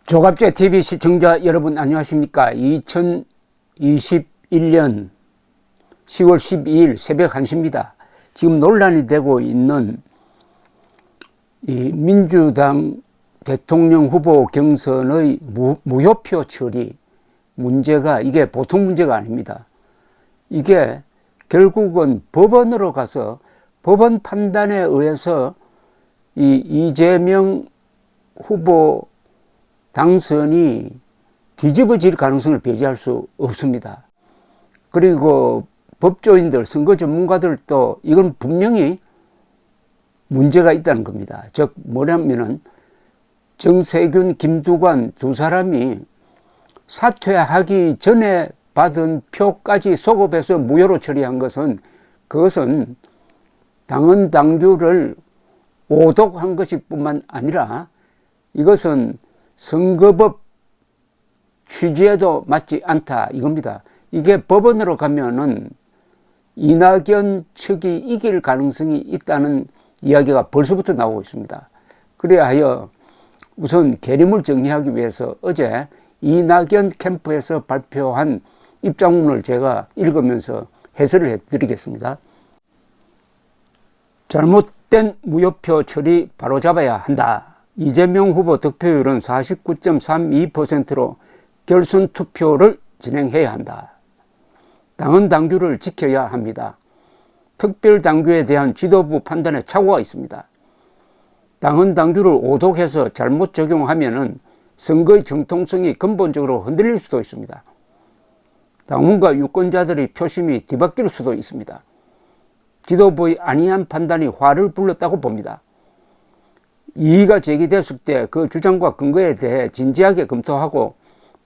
조갑제 TV 시청자 여러분 안녕하십니까? 2021년 10월 12일 새벽 1시입니다. 지금 논란이 되고 있는 이 민주당 대통령 후보 경선의 무효표 처리 문제가 이게 보통 문제가 아닙니다. 이게 결국은 법원으로 가서 법원 판단에 의해서 이 이재명 후보 당선이 뒤집어질 가능성을 배제할 수 없습니다. 그리고 법조인들, 선거 전문가들도 이건 분명히 문제가 있다는 겁니다. 즉 뭐냐면은 정세균, 김두관 두 사람이 사퇴하기 전에 받은 표까지 소급해서 무효로 처리한 것은 그것은 당헌 당규를 오독한 것일 뿐만 아니라 이것은 선거법 취지에도 맞지 않다 이겁니다. 이게 법원으로 가면은 이낙연 측이 이길 가능성이 있다는 이야기가 벌써부터 나오고 있습니다. 그래야 우선 계림을 정리하기 위해서 어제 이낙연 캠프에서 발표한 입장문을 제가 읽으면서 해설을 해드리겠습니다. 잘못된 무효표 처리 바로잡아야 한다. 이재명 후보 득표율은 49.32%로 결선 투표를 진행해야 한다. 당헌 당규를 지켜야 합니다. 특별 당규에 대한 지도부 판단에 착오가 있습니다. 당헌 당규를 오독해서 잘못 적용하면은 선거의 정통성이 근본적으로 흔들릴 수도 있습니다. 당원과 유권자들의 표심이 뒤바뀔 수도 있습니다. 지도부의 안이한 판단이 화를 불렀다고 봅니다. 이의가 제기됐을 때 그 주장과 근거에 대해 진지하게 검토하고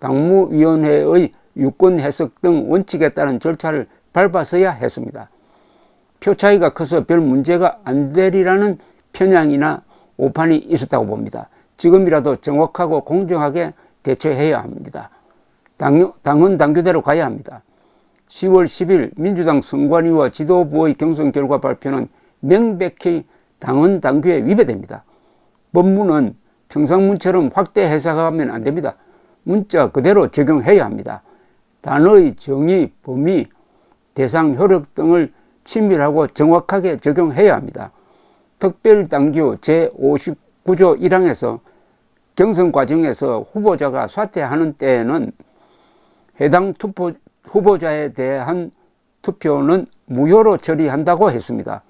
당무위원회의 유권 해석 등 원칙에 따른 절차를 밟았어야 했습니다. 표 차이가 커서 별 문제가 안 되리라는 편향이나 오판이 있었다고 봅니다. 지금이라도 정확하고 공정하게 대처해야 합니다. 당헌 당규대로 가야 합니다. 10월 10일 민주당 선관위와 지도부의 경선 결과 발표는 명백히 당헌 당규에 위배됩니다. 법문은 평상문처럼 확대 해석하면 안 됩니다. 문자 그대로 적용해야 합니다. 단어의 정의, 범위, 대상, 효력 등을 친밀하고 정확하게 적용해야 합니다. 특별당규 제59조 1항에서 경선 과정에서 후보자가 사퇴하는 때에는 해당 후보자에 대한 투표는 무효로 처리한다고 했습니다.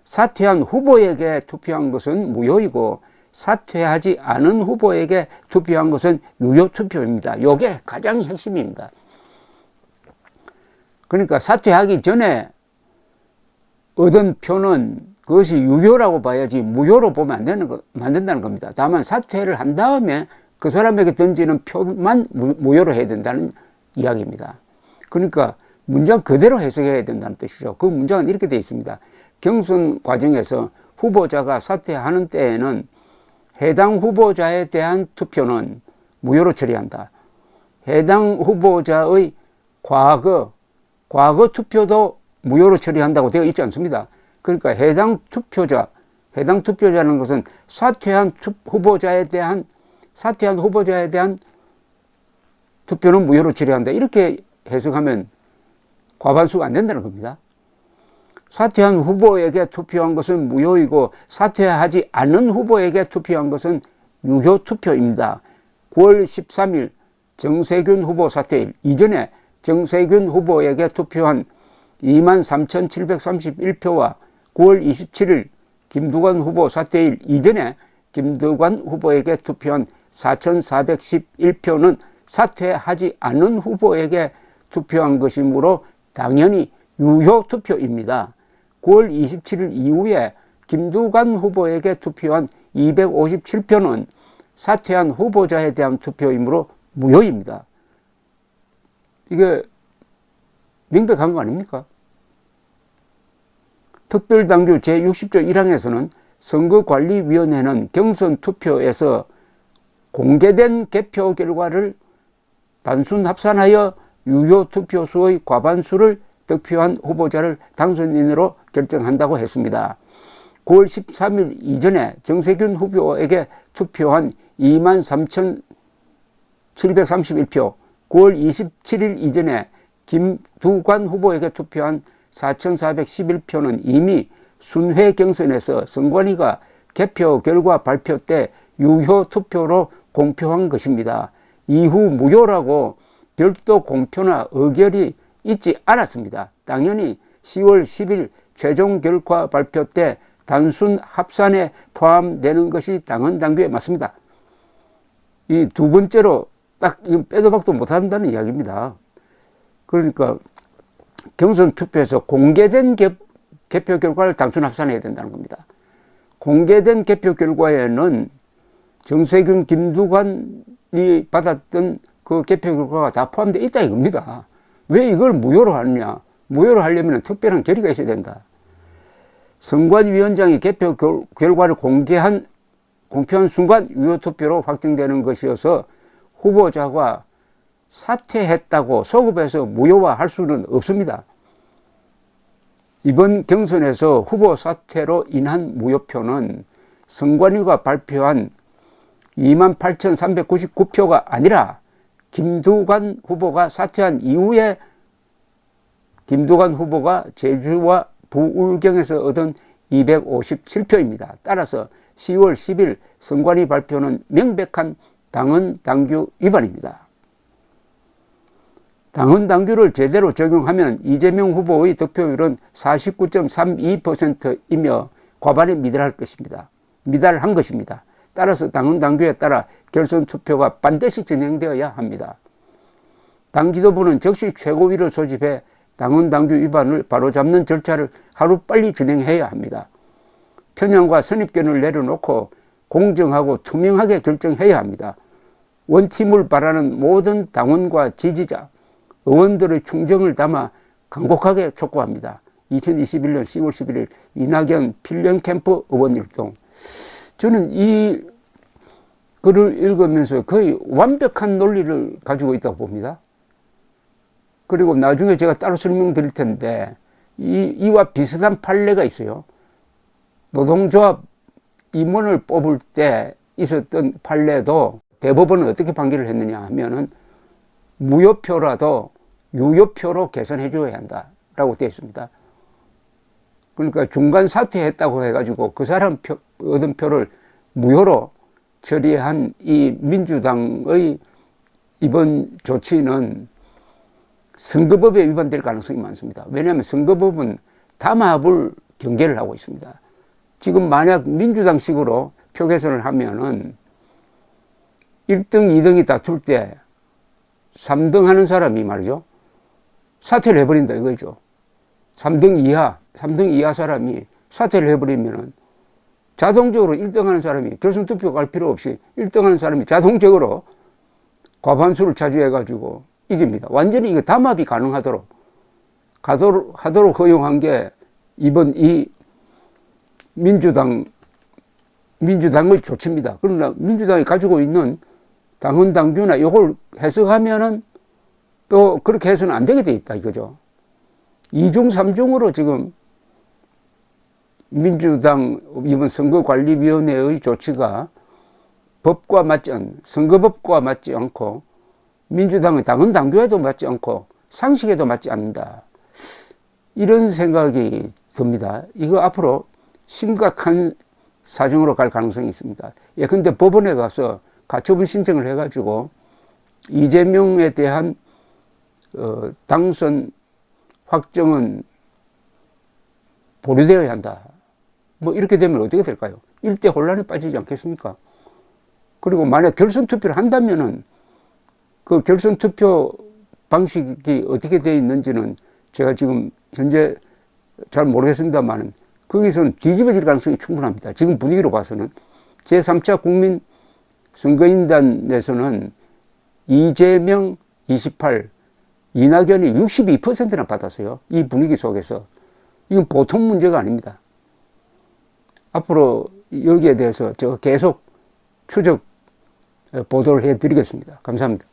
사퇴한 후보에게 투표한 것은 무효이고 사퇴하지 않은 후보에게 투표한 것은 유효 투표입니다. 이게 가장 핵심입니다. 그러니까 사퇴하기 전에 얻은 표는 그것이 유효라고 봐야지 무효로 보면 안 된다는 겁니다. 다만 사퇴를 한 다음에 그 사람에게 던지는 표만 무효로 해야 된다는 이야기입니다. 그러니까 문장 그대로 해석해야 된다는 뜻이죠. 그 문장은 이렇게 되어 있습니다. 경선 과정에서 후보자가 사퇴하는 때에는 해당 후보자에 대한 투표는 무효로 처리한다. 해당 후보자의 과거 투표도 무효로 처리한다고 되어 있지 않습니다. 그러니까 해당 투표자는 것은 사퇴한 후보자에 대한 투표는 무효로 처리한다. 이렇게 해석하면 과반수가 안 된다는 겁니다. 사퇴한 후보에게 투표한 것은 무효이고 사퇴하지 않은 후보에게 투표한 것은 유효 투표입니다. 9월 13일 정세균 후보 사퇴일 이전에 정세균 후보에게 투표한 23,731표와 9월 27일 김두관 후보 사퇴일 이전에 김두관 후보에게 투표한 4,411표는 사퇴하지 않은 후보에게 투표한 것이므로 당연히 유효 투표입니다. 9월 27일 이후에 김두관 후보에게 투표한 257표는 사퇴한 후보자에 대한 투표이므로 무효입니다. 이게 명백한 거 아닙니까? 특별당규 제60조 1항에서는 선거관리위원회는 경선 투표에서 공개된 개표 결과를 단순 합산하여 유효 투표수의 과반수를 득표한 후보자를 당선인으로 결정한다고 했습니다. 9월 13일 이전에 정세균 후보에게 투표한 23,000 731표, 9월 27일 이전에 김두관 후보에게 투표한 4,411표는 이미 순회 경선에서 선관위가 개표 결과 발표 때 유효 투표로 공표한 것입니다. 이후 무효라고 별도 공표나 의결이 있지 않았습니다. 당연히 10월 10일 최종 결과 발표 때 단순 합산에 포함되는 것이 당헌 당규에 맞습니다. 이 두 번째로 딱 빼도 박도 못한다는 이야기입니다. 그러니까 경선 투표에서 공개된 개표 결과를 단순 합산해야 된다는 겁니다. 공개된 개표 결과에는 정세균, 김두관이 받았던 그 개표 결과가 다 포함되어 있다 이겁니다. 왜 이걸 무효로 하느냐? 무효로 하려면 특별한 결의가 있어야 된다. 선관위원장이 개표 결과를 공표한 순간 유효 투표로 확정되는 것이어서 후보자가 사퇴했다고 소급해서 무효화할 수는 없습니다. 이번 경선에서 후보 사퇴로 인한 무효표는 선관위가 발표한 28,399표가 아니라 김두관 후보가 사퇴한 이후에 김두관 후보가 제주와 부울경에서 얻은 257표입니다. 따라서 10월 10일 선관위 발표는 명백한 당헌 당규 위반입니다. 당헌 당규를 제대로 적용하면 이재명 후보의 득표율은 49.32%이며 과반에 미달한 것입니다. 따라서 당헌 당규에 따라 결선 투표가 반드시 진행되어야 합니다. 당 지도부는 즉시 최고위를 소집해 당헌 당규 위반을 바로잡는 절차를 하루빨리 진행해야 합니다. 편향과 선입견을 내려놓고 공정하고 투명하게 결정해야 합니다. 원팀을 바라는 모든 당원과 지지자, 의원들의 충정을 담아 간곡하게 촉구합니다. 2021년 10월 11일 이낙연 필령캠프 의원일동. 저는 이 글을 읽으면서 거의 완벽한 논리를 가지고 있다고 봅니다. 그리고 나중에 제가 따로 설명드릴 텐데 이와 비슷한 판례가 있어요. 노동조합 임원을 뽑을 때 있었던 판례도 대법원은 어떻게 판결을 했느냐 하면은 무효표라도 유효표로 개선해 줘야 한다라고 되어 있습니다. 그러니까 중간 사퇴했다고 해가지고 그 사람 얻은 표를 무효로 처리한 이 민주당의 이번 조치는 선거법에 위반될 가능성이 많습니다. 왜냐하면 선거법은 담합을 경계를 하고 있습니다. 지금 만약 민주당식으로 표 개선을 하면은 1등, 2등이 다툴 때 3등 하는 사람이 말이죠. 사퇴를 해버린다 이거죠. 3등 이하 사람이 사퇴를 해버리면은 자동적으로 1등 하는 사람이 결선 투표 갈 필요 없이 1등 하는 사람이 자동적으로 과반수를 차지해가지고 이깁니다. 완전히 이거 담합이 가능하도록 하도록 허용한 게 이번 이 민주당의 조치입니다. 그러나 민주당이 가지고 있는 당헌 당규나 이걸 해석하면은 또 그렇게 해서는 안 되게 돼 있다 이거죠. 2중 3중으로 지금 민주당 이번 선거관리위원회의 조치가 선거법과 맞지 않고 민주당의 당헌 당규에도 맞지 않고 상식에도 맞지 않는다. 이런 생각이 듭니다. 이거 앞으로 심각한 사정으로 갈 가능성이 있습니다. 예컨대 법원에 가서 가처분 신청을 해가지고 이재명에 대한 당선 확정은 보류되어야 한다. 뭐 이렇게 되면 어떻게 될까요? 일대 혼란에 빠지지 않겠습니까? 그리고 만약 결선 투표를 한다면은 그 결선 투표 방식이 어떻게 되어 있는지는 제가 지금 현재 잘 모르겠습니다만은 거기서는 뒤집어질 가능성이 충분합니다. 지금 분위기로 봐서는 제3차 국민 선거인단에서는 이재명 28, 이낙연이 62%나 받았어요. 이 분위기 속에서. 이건 보통 문제가 아닙니다. 앞으로 여기에 대해서 제가 계속 추적 보도를 해드리겠습니다. 감사합니다.